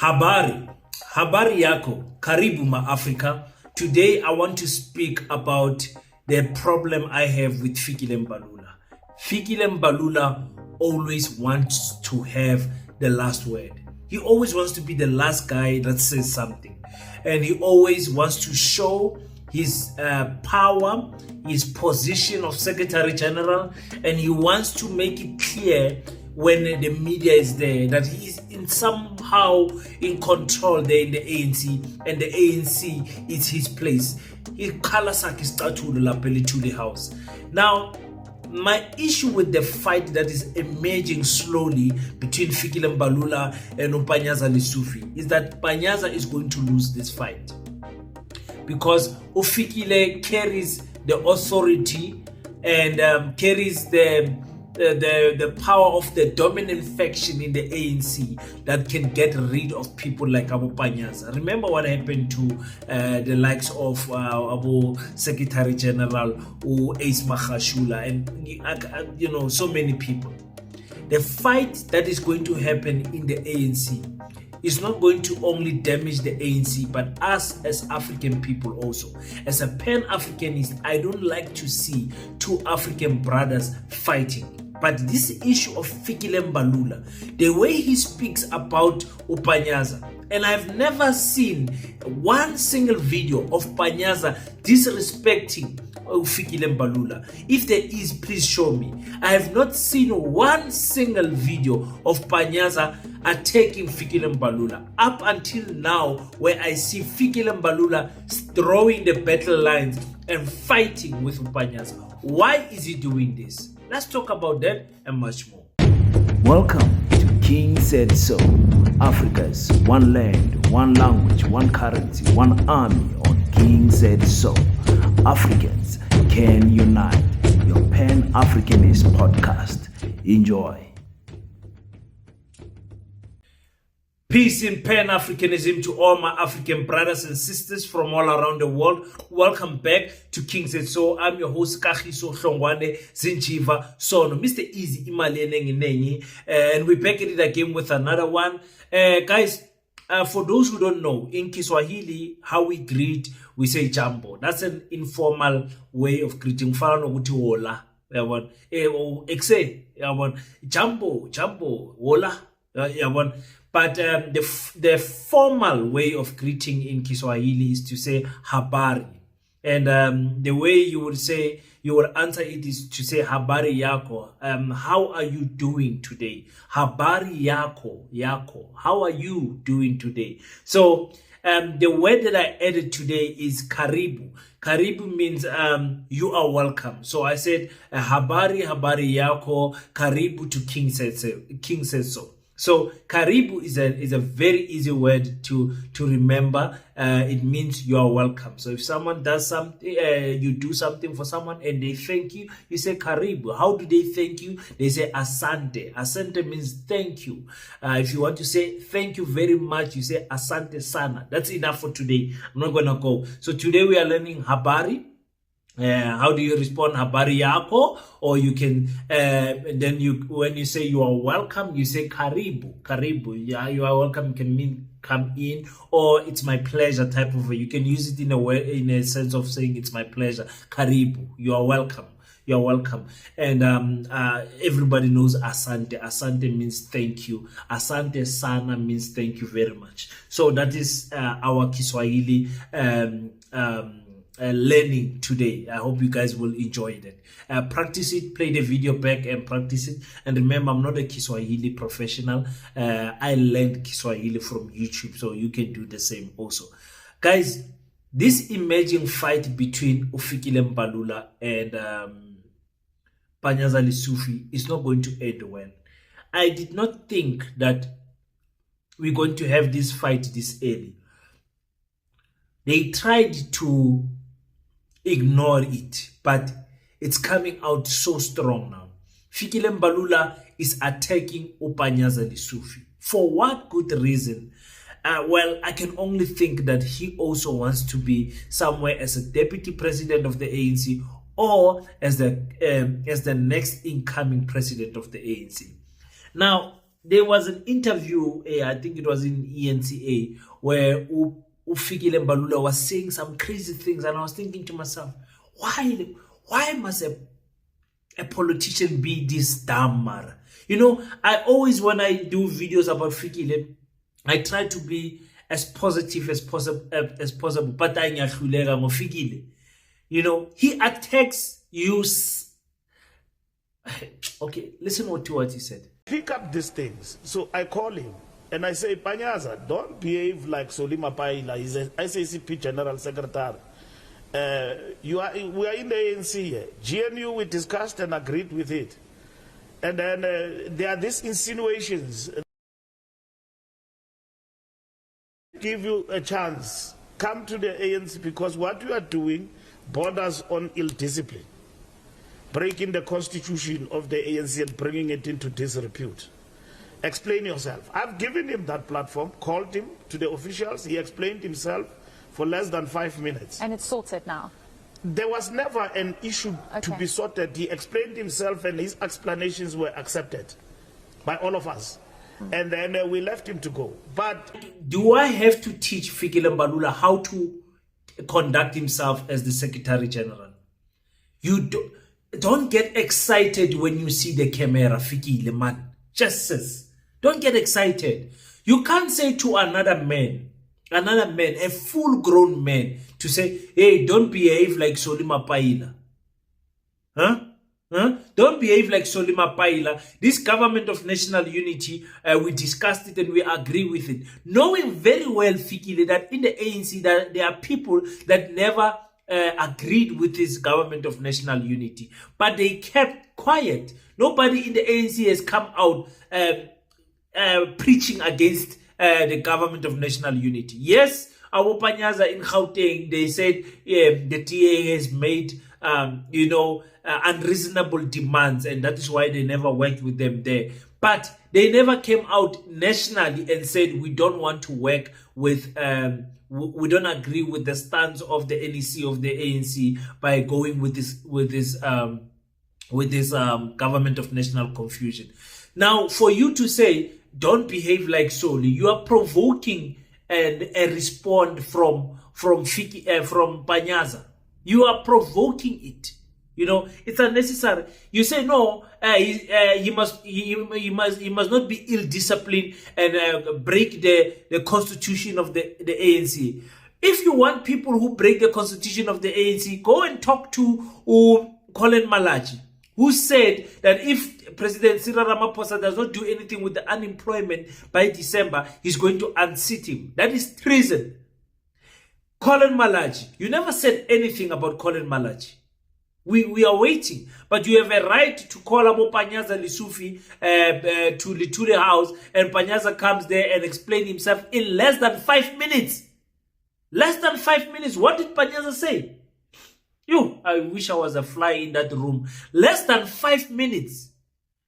Habari yako, karibu Africa. Today I want to speak about the problem I have with Fikile Mbalula. Fikile Mbalula always wants to have the last word. He always wants to be the last guy that says something. And he always wants to show his power, his position of Secretary General, and he wants to make it clear when the media is there that he's somehow in control there in the ANC, and the ANC is his place. He to the house. Now, my issue with the fight that is emerging slowly between Fikile Mbalula and Panyaza Lesufi is that Panyaza is going to lose this fight, because Fikile carries the authority and carries the power of the dominant faction in the ANC that can get rid of people like Abu Panyaza. Remember what happened to the likes of Abu Secretary General or Ace Makhashula and so many people. The fight that is going to happen in the ANC is not going to only damage the ANC, but us as African people also. As a Pan-Africanist, I don't like to see two African brothers fighting. But this issue of Fikile Mbalula, the way he speaks about Panyaza, and I've never seen one single video of Panyaza disrespecting Fikile Mbalula. If there is, please show me. I have not seen one single video of Panyaza attacking Fikile Mbalula up until now, where I see Fikile Mbalula throwing the battle lines and fighting with Panyaza. Why is he doing this? Let's talk about that and much more. Welcome to King Said So, Africa's one land, one language, one currency, one army on King Said So. Africans can unite. Your Pan-Africanist podcast. Enjoy. Peace in Pan-Africanism to all my African brothers and sisters from all around the world. Welcome back to King Said So. I'm your host, Kagiso Hlongwane Zinjiva Sono, Mr. Easy Imali Nengi, and we're back at it again with another one. Guys, for those who don't know, in Kiswahili, how we greet, we say jambo. That's an informal way of greeting. Jambo, wola. But the formal way of greeting in Kiswahili is to say habari. And the way you would answer it is to say habari yako. How are you doing today? Habari yako. How are you doing today? So the word that I added today is karibu. Karibu means you are welcome. So I said habari yako, karibu to King says so. So karibu is a very easy word to remember. It means you are welcome. So if someone does something, you do something for someone and they thank you, you say karibu. How do they thank you? They say asante. Asante means thank you. If you want to say thank you very much, you say asante sana. That's enough for today. I'm not gonna go. So today we are learning habari. How do you respond? Habari yako, or you can then when you say you are welcome, you say karibu. Yeah, you are welcome can mean come in, or it's my pleasure type of way. You can use it in a sense of saying it's my pleasure. Karibu, you are welcome. You're welcome. And everybody knows asante. Asante means thank you. Asante sana means thank you very much. So that is our Kiswahili learning today. I hope you guys will enjoy it. Practice it, play the video back and practice it. And remember, I'm not a Kiswahili professional. I learned Kiswahili from YouTube, so you can do the same also. Guys, this emerging fight between Fikile Mbalula and Panyaza Lesufi is not going to end well. I did not think that we're going to have this fight this early. They tried to ignore it, but it's coming out so strong now. Fikile Mbalula is attacking Panyaza Lesufi. For what good reason? Well, I can only think that he also wants to be somewhere as a deputy president of the ANC, or as the next incoming president of the ANC. Now, there was an interview, I think it was in ENCA, where Fikile Mbalula was saying some crazy things, and I was thinking to myself, why must a politician be this dumb, Mara? You know, I always, when I do videos about Fikile, I try to be as positive as possible. But Fikile, you know, he attacks you. Okay, listen to what he said. Pick up these things. So I call him and I say, Panyaza, don't behave like Solima Paila. He's a ICCP General Secretary. We are in the ANC here. GNU, we discussed and agreed with it. And then there are these insinuations. Give you a chance. Come to the ANC, because what you are doing borders on ill discipline. Breaking the constitution of the ANC and bringing it into disrepute. Explain yourself. I've given him that platform, called him to the officials. He explained himself for less than 5 minutes. And it's sorted now? There was never an issue to be sorted. He explained himself and his explanations were accepted by all of us. And then we left him to go. But do I have to teach Fikile Mbalula how to conduct himself as the Secretary General? You don't get excited when you see the camera, Fikile, man. Just says, don't get excited. You can't say to another man, a full-grown man, to say, hey, don't behave like Solima Paila. Don't behave like Solima Paila. This government of national unity, we discussed it and we agree with it. Knowing very well, Fikile, that in the ANC, that there are people that never agreed with this government of national unity, but they kept quiet. Nobody in the ANC has come out preaching against the government of national unity. Yes, our Panyaza in Gauteng, they said the TA has made unreasonable demands, and that is why they never worked with them there. But they never came out nationally and said we don't want to work with we don't agree with the stance of the NEC of the ANC by going with this government of national confusion. Now, for you to say don't behave like Soli, you are provoking a response from Panyaza. You are provoking it. You know, it's unnecessary. You say no. He must not be ill-disciplined and break the constitution of the ANC. If you want people who break the constitution of the ANC, go and talk to Colin Malachi, who said that if President Cyril Ramaphosa does not do anything with the unemployment by December, he's going to unseat him. That is treason. Colin Malachi, you never said anything about Colin Malachi. We are waiting, but you have a right to call Abo Panyaza Lesufi to the house, and Panyaza comes there and explain himself in less than 5 minutes. Less than 5 minutes. What did Panyaza say? I wish I was a fly in that room. Less than 5 minutes.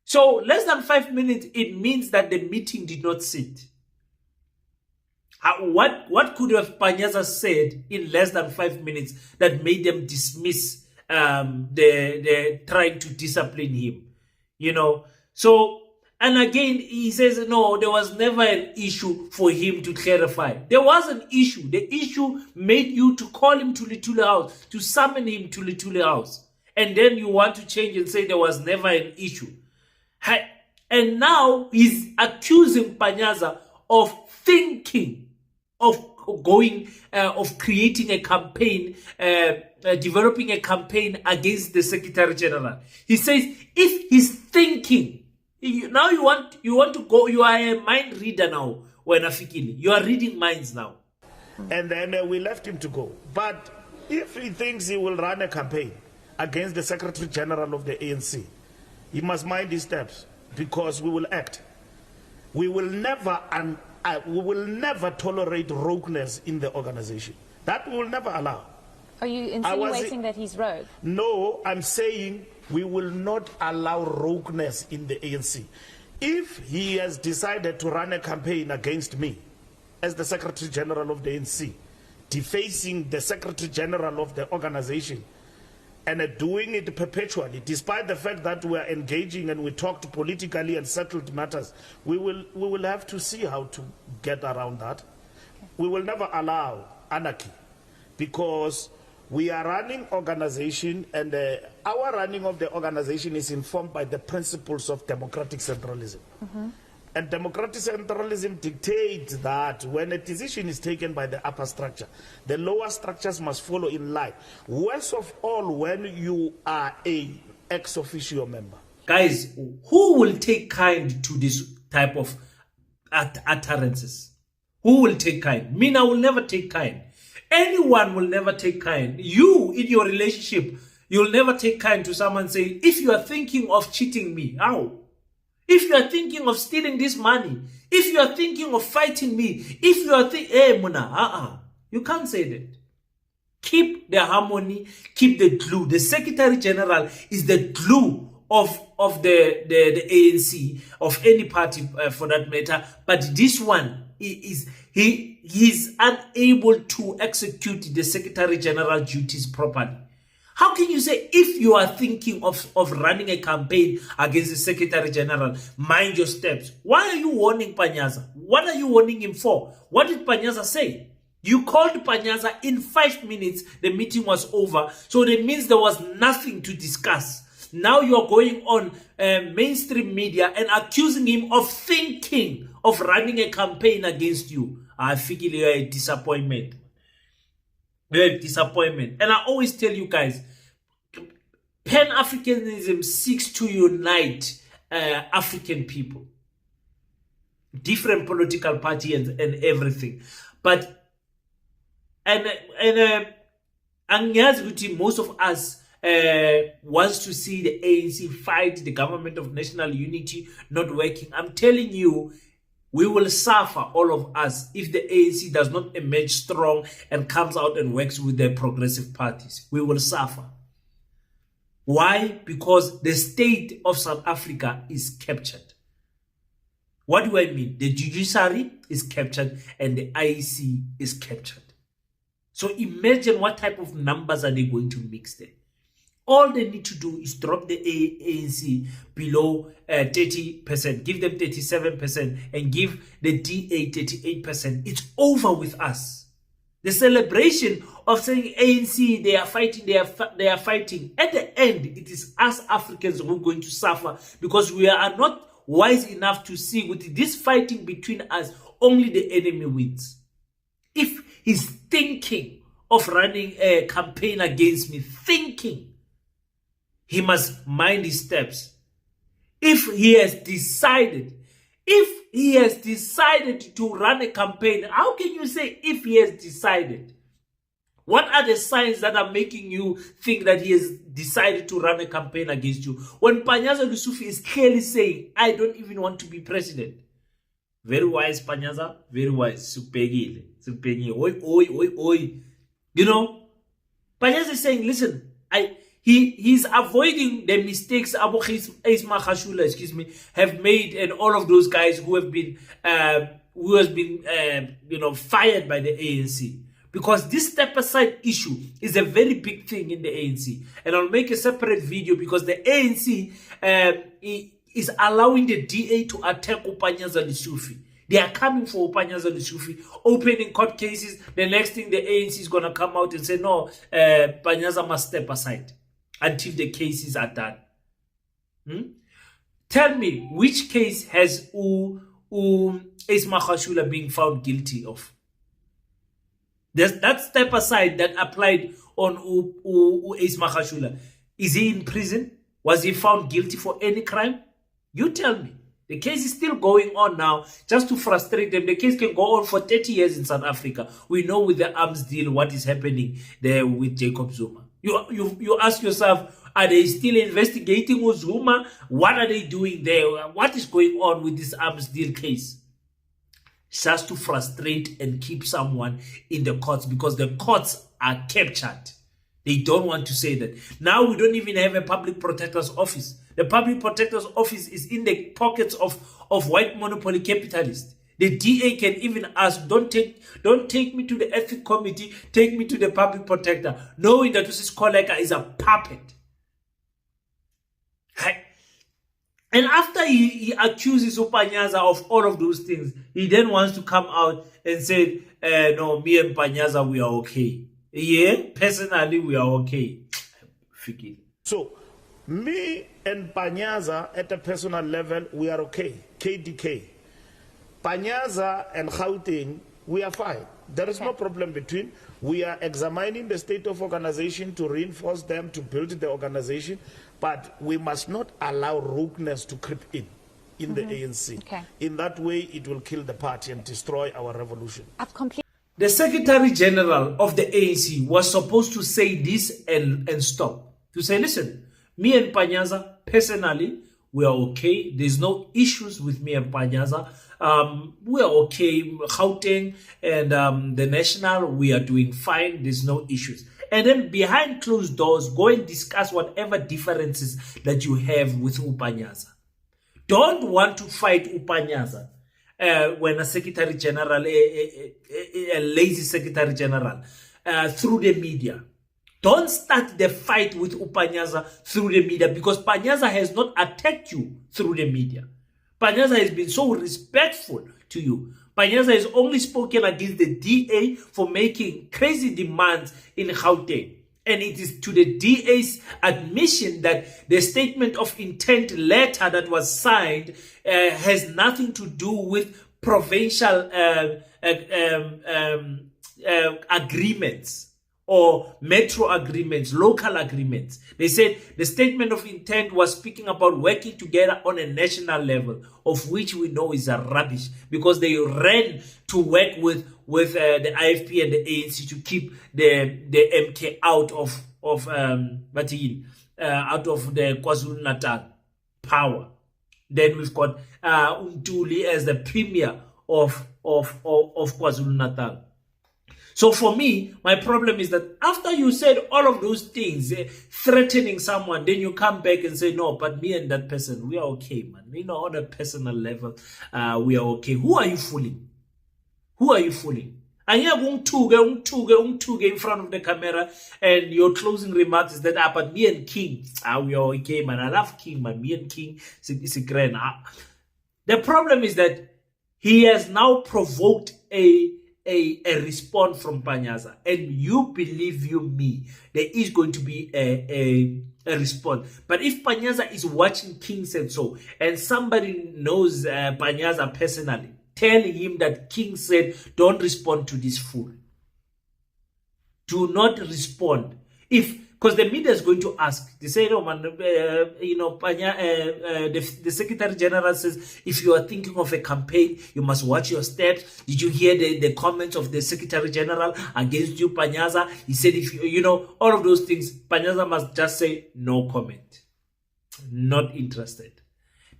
So less than 5 minutes, it means that the meeting did not sit. What could have Panyaza said in less than 5 minutes that made them dismiss the trying to discipline him, So, and again, he says, no, there was never an issue for him to clarify. There was an issue. The issue made you to call him to Litule House, to summon him to Litule House. And then you want to change and say there was never an issue. And now he's accusing Panyaza of thinking, of creating a campaign, developing a campaign against the Secretary General. He says if he's thinking, now you want to go, you are a mind reader now, when Fikile. You are reading minds now. And then we left him to go. But if he thinks he will run a campaign against the Secretary General of the ANC, he must mind his steps, because we will act. We will never tolerate rogueness in the organization. That we will never allow. Are you insinuating that he's rogue? No, I'm saying we will not allow rogueness in the ANC. If he has decided to run a campaign against me as the Secretary General of the ANC, defacing the Secretary General of the organization, and doing it perpetually, despite the fact that we are engaging and we talked politically and settled matters, we will have to see how to get around that. We will never allow anarchy, because we are running organization, and our running of the organization is informed by the principles of democratic centralism. And democratic centralism dictates that when a decision is taken by the upper structure, the lower structures must follow in line. Worst of all, when you are a ex officio member. Guys, who will take kind to this type of utterances? Who will take kind? Me, I will never take kind. Anyone will never take kind. You, in your relationship, you'll never take kind to someone saying, if you are thinking of cheating me, how? If you are thinking of stealing this money, if you are thinking of fighting me, if you are thinking, hey, Muna, you can't say that. Keep the harmony, keep the glue. The Secretary General is the glue of the ANC, of any party for that matter. But this one he's unable to execute the Secretary General duties properly. How can you say, if you are thinking of running a campaign against the Secretary General, mind your steps? Why are you warning Panyaza? What are you warning him for? What did Panyaza say? You called Panyaza in 5 minutes, the meeting was over. So that means there was nothing to discuss. Now you are going on mainstream media and accusing him of thinking of running a campaign against you. I feel you are a disappointment. You're a disappointment. And I always tell you guys, Pan-Africanism seeks to unite African people, different political parties and everything. But most of us wants to see the ANC fight the government of national unity not working. I'm telling you, we will suffer, all of us, if the ANC does not emerge strong and comes out and works with the progressive parties. We will suffer. Why? Because the state of South Africa is captured. What do I mean? The judiciary is captured and the IEC is captured. So imagine what type of numbers are they going to mix there. All they need to do is drop the ANC below 30%, give them 37% and give the DA 38%. It's over with us. The celebration of saying ANC, they are fighting, they are fighting. At the end, it is us Africans who are going to suffer, because we are not wise enough to see with this fighting between us, only the enemy wins. If he's thinking of running a campaign against me, he must mind his steps. If he has decided to run a campaign, how can you say if he has decided? What are the signs that are making you think that he has decided to run a campaign against you? When Panyaza Lesufi is clearly saying, I don't even want to be president. Very wise, Panyaza. Very wise. Fikile. Oi. You know, Panyaza is saying, listen, he's avoiding the mistakes Abu Isma Khashula, have made, and all of those guys who have been fired by the ANC. Because this step aside issue is a very big thing in the ANC. And I'll make a separate video, because the ANC is allowing the DA to attack Panyaza Lesufi. They are coming for Panyaza Lesufi, opening court cases. The next thing, the ANC is going to come out and say, no, Panyaza must step aside until the cases are done. Tell me, which case has Isma Khashula being found guilty of? There's that step aside that applied on Isma Khashula. Is he in prison? Was he found guilty for any crime? You tell me. The case is still going on now, just to frustrate them. The case can go on for 30 years in South Africa. We know with the arms deal what is happening there with Jacob Zuma. You ask yourself, are they still investigating Zuma? What are they doing there? What is going on with this arms deal case? Just to frustrate and keep someone in the courts, because the courts are captured. They don't want to say that. Now we don't even have a public protector's office. The public protector's office is in the pockets of white monopoly capitalists. The DA can even ask, don't take me to the ethics committee, take me to the public protector, knowing that this collector is a puppet. And after he accuses Panyaza of all of those things, he then wants to come out and say, no, me and Panyaza, we are okay. Yeah, personally, we are okay. Fikile. So, me and Panyaza at a personal level, we are okay. KDK. Panyaza and Gauteng, we are fine. There is no problem between. We are examining the state of organization to reinforce them, to build the organization, but we must not allow rogueness to creep in the ANC. Okay. In that way, it will kill the party and destroy our revolution. The Secretary General of the ANC was supposed to say this and stop. To say, listen, me and Panyaza, personally, we are okay. There's no issues with me and Panyaza. We are okay. Gauteng and the National, we are doing fine. There's no issues. And then behind closed doors, go and discuss whatever differences that you have with Panyaza. Don't want to fight Panyaza when a Secretary General, a lazy Secretary General, through the media. Don't start the fight with Panyaza through the media, because Panyaza has not attacked you through the media. Panyaza has been so respectful to you. Panyaza has only spoken against the DA for making crazy demands in Gauteng. And it is to the DA's admission that the statement of intent letter that was signed has nothing to do with provincial agreements or metro agreements, local agreements. They said the statement of intent was speaking about working together on a national level, of which we know is a rubbish, because they ran to work with the IFP and the ANC to keep the MK out of the KwaZulu-Natal power. Then we've got Ntuli as the premier of KwaZulu-Natal. So for me, my problem is that after you said all of those things, threatening someone, then you come back and say, no, but me and that person, we are okay, man. You know, on a personal level, we are okay. Who are you fooling? Who are you fooling? And you're going to in front of the camera, and your closing remarks is that, but me and King, we are okay, man. I love King, man. Me and King, the problem is that he has now provoked a response from Panyaza, and you believe me, there is going to be a response. But if Panyaza is watching King Said So, and somebody knows Panyaza personally, tell him that King said, don't respond to this fool. Do not respond. Because the media is going to ask. They say, no, man, the Secretary General says, if you are thinking of a campaign, you must watch your steps. Did you hear the comments of the Secretary General against you, Panyaza? He said, if you know, all of those things, Panyaza must just say, no comment. Not interested.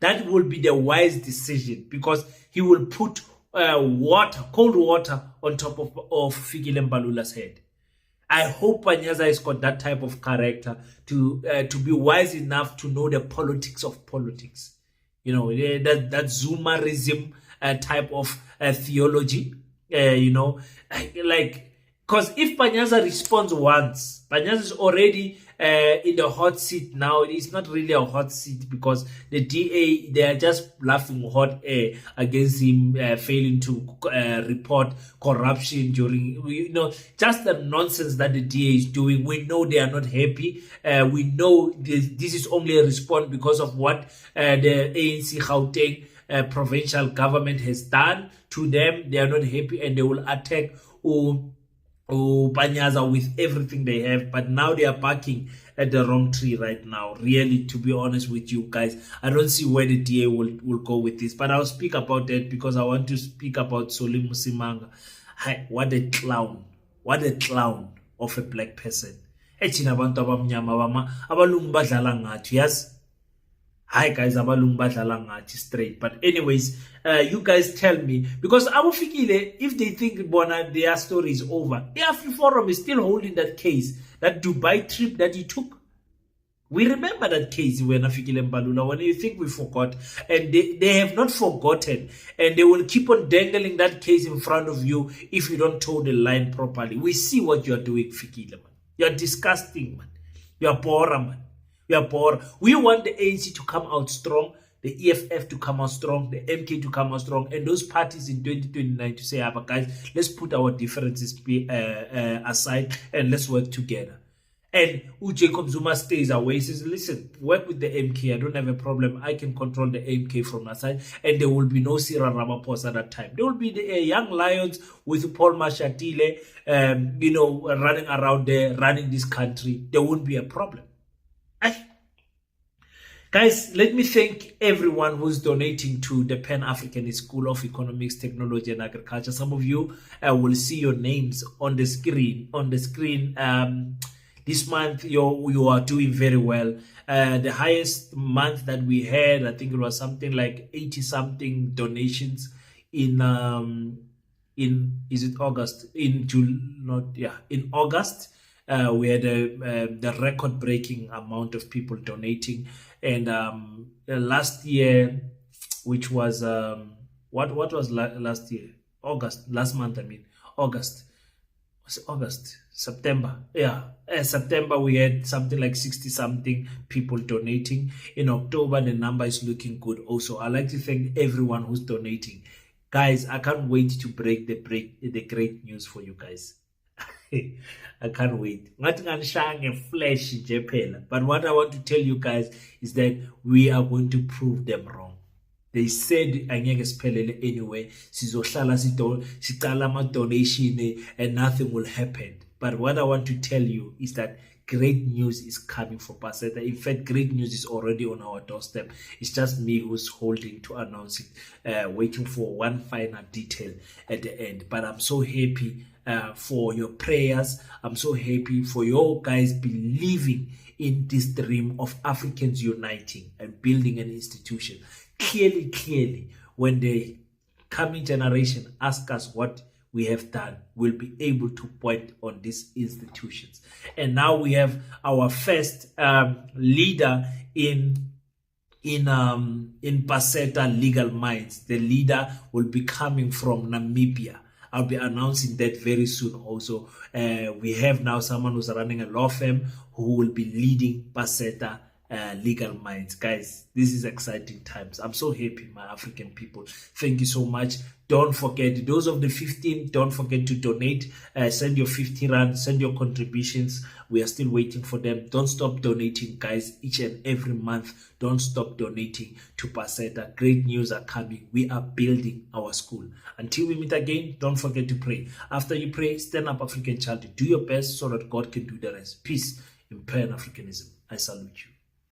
That will be the wise decision, because he will put cold water on top of Fikile Mbalula's head. I hope Panyaza has got that type of character to be wise enough to know the politics of politics. You know, that Zumarism type of theology, because if Panyaza responds once, Panyaza is already in the hot seat now. It's not really a hot seat, because the DA, they are just laughing hot air against him failing to report corruption during, just the nonsense that the DA is doing. We know they are not happy. We know this is only a response because of what the ANC Gauteng provincial government has done to them. They are not happy, and they will attack Panyaza with everything they have. But now they are barking at the wrong tree right now. Really, to be honest with you guys, I don't see where the DA will go with this. But I'll speak about that, because I want to speak about Solly Musimanga. Hi, what a clown. What a clown of a black person. Yes? Hi guys, straight. But anyways, you guys tell me, because Abu Fikile, if they think their story is over, the Afri Forum is still holding that case, that Dubai trip that he took. We remember that case when Fikile Mbalula, when you think we forgot, and they have not forgotten, and they will keep on dangling that case in front of you if you don't toe the line properly. We see what you are doing, Fikile, man. You are disgusting, man. You are poor, man. You are poor. We want the ANC to come out strong, the EFF to come out strong, the MK to come out strong, and those parties in 2029 to say, but guys, let's put our differences aside and let's work together. And Jacob Zuma stays away. He says, listen, work with the MK. I don't have a problem. I can control the MK from that side. And there will be no Cyril Ramaphosa at that time. There will be the young lions with Paul Mashatile, running around there, running this country. There won't be a problem. Guys, let me thank everyone who's donating to the Pan-Africanist School of Economics, Technology and Agriculture. Some of you will see your names on the screen. This month, you are doing very well. The highest month that we had, I think it was something like 80-something donations in is it August? In August, we had the record-breaking amount of people donating. And last year, which was what was last year? September. September we had something like 60-something people donating. In October, the number is looking good also. I'd like to thank everyone who's donating. Guys, I can't wait to break the great news for you guys. I can't wait. But what I want to tell you guys is that we are going to prove them wrong. They said angeke siphelele anyway, sizohlala sicala ama donation and nothing will happen. But what I want to tell you is that great news is coming for PASETA. In fact, great news is already on our doorstep. It's just me who's holding to announce it, waiting for one final detail at the end. But I'm so happy for your prayers. I'm so happy for your guys believing in this dream of Africans uniting and building an institution. Clearly, when the coming generation ask us what we have done, we'll be able to point on these institutions. And now we have our first leader in PASETA Legal Minds. The leader will be coming from Namibia. I'll be announcing that very soon also. We have now someone who's running a law firm who will be leading PASETA Legal Minds. Guys, this is exciting times. I'm so happy, my African people. Thank you so much. Don't forget, those of the 15, don't forget to donate. Send your 50 rand, send your contributions. We are still waiting for them. Don't stop donating, guys. Each and every month, don't stop donating to PASETA. Great news are coming. We are building our school. Until we meet again, don't forget to pray. After you pray, stand up, African child. Do your best so that God can do the rest. Peace in Pan-Africanism. I salute you.